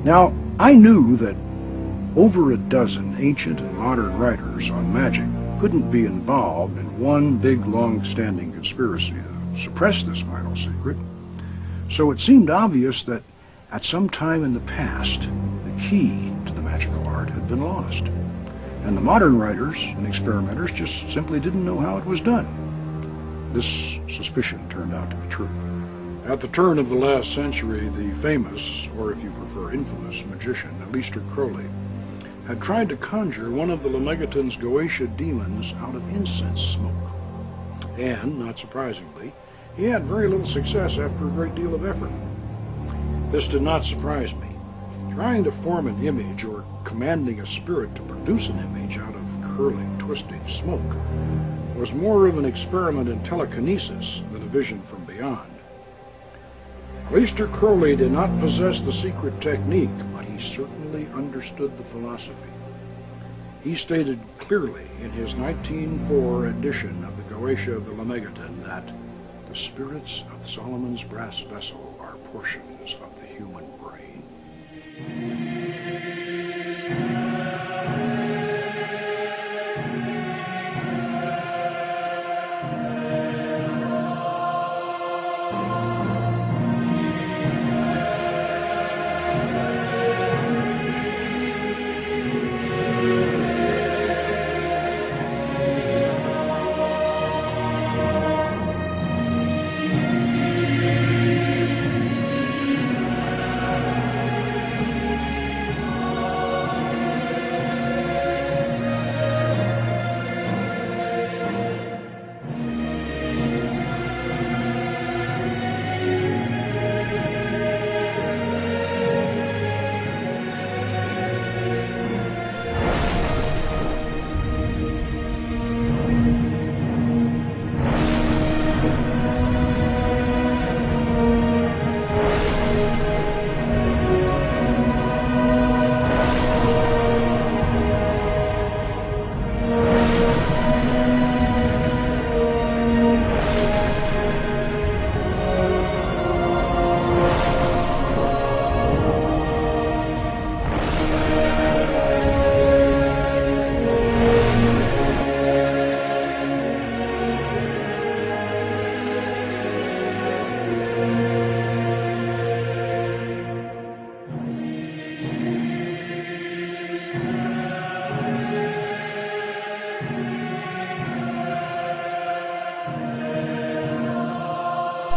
Now, I knew that over a dozen ancient and modern writers on magic couldn't be involved in one big, long-standing conspiracy to suppress this vital secret, so it seemed obvious that at some time in the past, the key to the magical art had been lost, and the modern writers and experimenters just simply didn't know how it was done. This suspicion turned out to be true. At the turn of the last century, the famous, or if you prefer infamous, magician Aleister Crowley had tried to conjure one of the Lemegeton's Goetia demons out of incense smoke. And, not surprisingly, he had very little success after a great deal of effort. This did not surprise me. Trying to form an image or commanding a spirit to produce an image out of curling, twisting smoke was more of an experiment in telekinesis than a vision from beyond. Aleister Crowley did not possess the secret technique, but he certainly understood the philosophy. He stated clearly in his 1904 edition of the Goetia of the Lemegeton that the spirits of Solomon's brass vessel are portions of the human brain.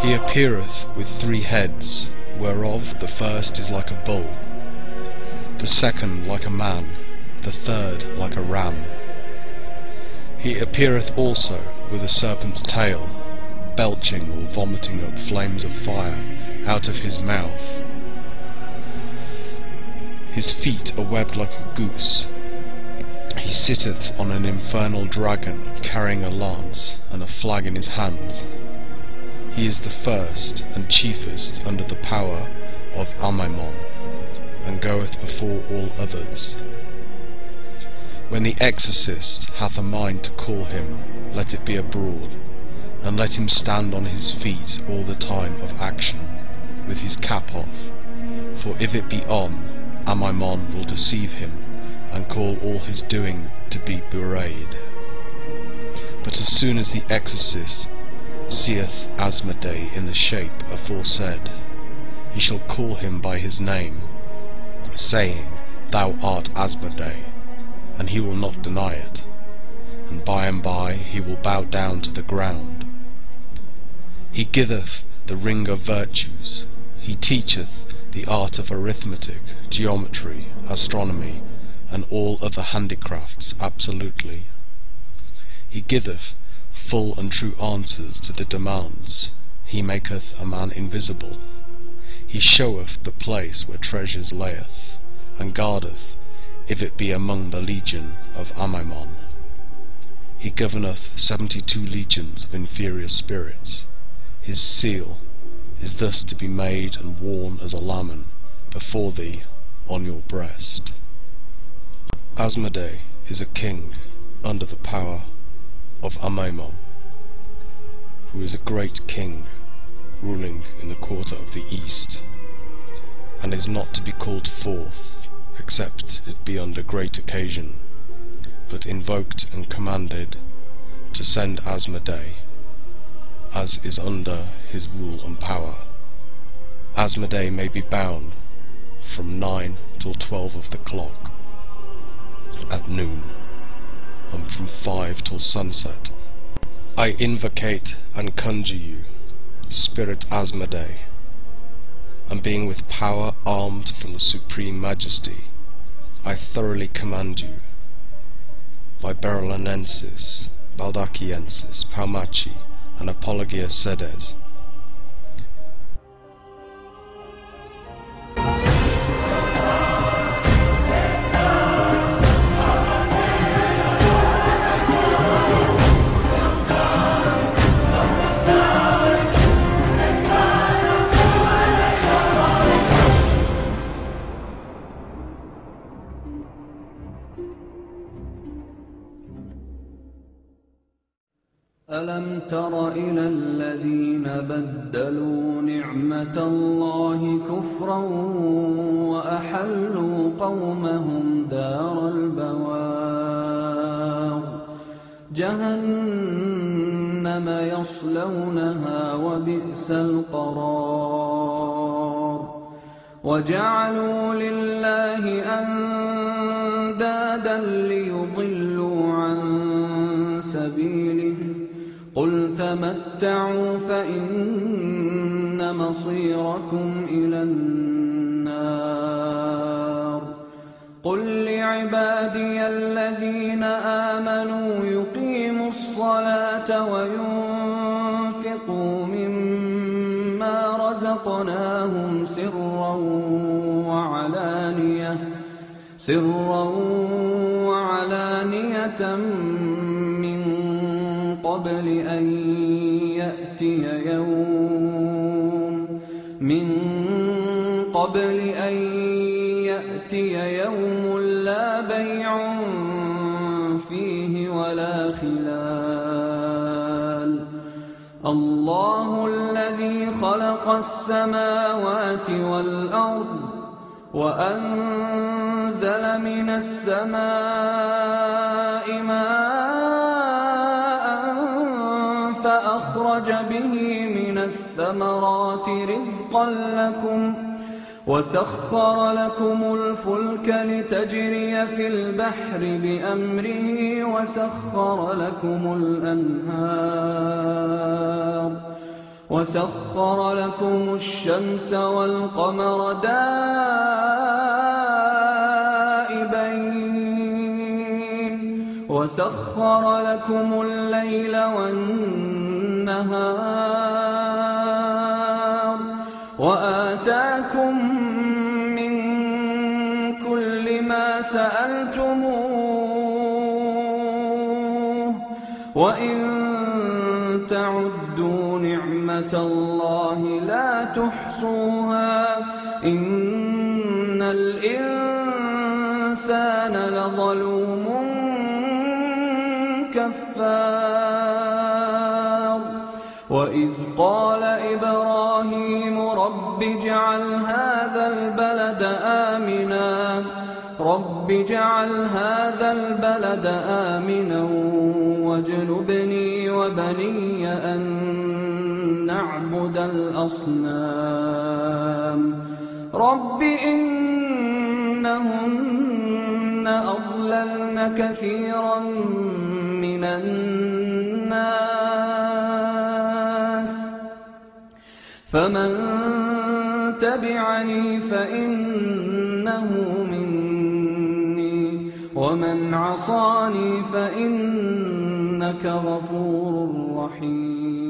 He appeareth with 3 heads, whereof the first is like a bull, the second like a man, the third like a ram. He appeareth also with a serpent's tail, belching or vomiting up flames of fire out of his mouth. His feet are webbed like a goose. He sitteth on an infernal dragon, carrying a lance and a flag in his hand. He is the first and chiefest under the power of Amaimon, and goeth before all others. When the exorcist hath a mind to call him, let it be abroad, and let him stand on his feet all the time of action, with his cap off, for if it be on, Amaimon will deceive him, and call all his doing to be bewrayed. But as soon as the exorcist seeth Asmodee in the shape aforesaid, he shall call him by his name, saying, Thou art Asmodee, and he will not deny it, and by and by he will bow down to the ground. He giveth the ring of virtues, he teacheth the art of arithmetic, geometry, astronomy, and all other handicrafts absolutely. He giveth full and true answers to the demands. He maketh a man invisible. He showeth the place where treasures layeth, and guardeth, if it be among the legion of Amaimon. He governeth 72 legions of inferior spirits. His seal is thus to be made and worn as a lamen before thee on your breast. Asmodee is a king under the power of Amaimon, who is a great king ruling in the quarter of the east. and is not to be called forth, except it be under great occasion, but invoked and commanded to send Asmodee, as is under his rule and power. Asmodee may be bound from 9 till 12 of the clock at noon, and from 5 till sunset. I invocate and conjure you, Spirit Asmodee, and being with power armed from the Supreme Majesty, I thoroughly command you, by Berlinensis, Baldachiensis, Paumachi, and Apologia Sedes, ألم تر إلى الذين بدلوا نعمة الله كفرا وأحلوا قومهم دار البوار جهنم يصلونها وبئس القرار وجعلوا لله أندادا ليضلوا عن سبيله قل تمتعوا فإن مصيركم إلى النار قل لعبادي الذين آمنوا يقيموا الصلاة وينفقوا مما رزقناهم سرا وعلانية من قبل أن يأتي يوم لا بيع فيه ولا خلال الله الذي خلق السماوات والأرض وأنزل من السماء ماء فأخرج به من الثمرات رزقا لكم وسخر لكم الفلك لتجري في البحر بأمره وسخر لكم الشمس والقمر دائبين وسخر لكم الليل والنهار وآتاكم من كل ما سألتموه وإن تعدوا نعمة الله لا تحصوها إن الإنسان لظلوم كفار وإذ قال إبراهيم رب اجعل هذا البلد آمنا واجنبني وبني أن نعبد الأصنام رب إنهن أضللن كثيرا من الناس فمن تبعني فإنه مني ومن عصاني فإنك غفور رحيم